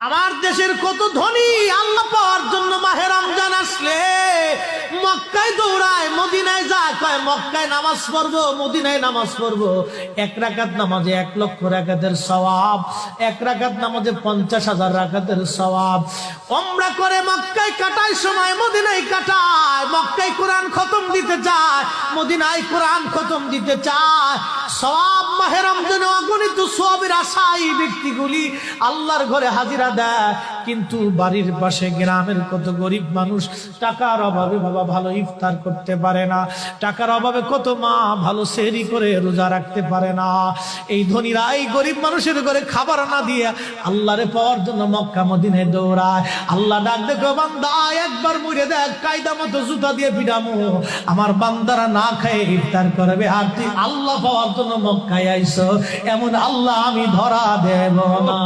আমার দেশের কত ধনী আল্লাহ পাওয়ার জন্য মাহে রমজান আসলে মক্কায় দৌড়ায়, মদিনায় যায়, কয় মক্কায় নামাজ পড়বো, মদিনায় নামাজ পড়বো। এক রাকাত নামাজে 1,00,000 রাকাতের সওয়াব, এক রাকাত নামাজে 50,000 রাকাতের সওয়াব। উমরা করে মক্কায় কাটায় সময় মদিনায় কাটায়, মক্কায় কোরআন খতম দিতে চায়, মদিনায় কোরআন খতম দিতে চায়। সওয়াব মাহে রমজানে অগণিত সওয়াবের আশায় ব্যক্তিগুলি আল্লাহর ঘরে হাজিরা দেয়, কিন্তু বাড়ির পাশে গ্রামের কত গরিব মানুষ টাকার অভাবে বাবা ভালো ইফতার করতে পারে না, টাকার অভাবে কত মা ভালো সেহরি করে রোজা রাখতে পারে না। এই ধনীরা এই গরিব মানুষের ঘরে খাবার না দিয়ে আল্লাহরে পাওয়ার জন্য মক্কা মদিনায় দৌড়ায়। আল্লাহ ডাক দেখো, বান্দা একবার মরে দেখ, কায়দা মতো জুতা দিয়ে পিটামো, আমার বান্দারা না খেয়ে ইফতার করবে, আর তুই আল্লাহ পাওয়ার জন্য মক্কায় আইছো, এমন আল্লাহ আমি ধরা দেব না।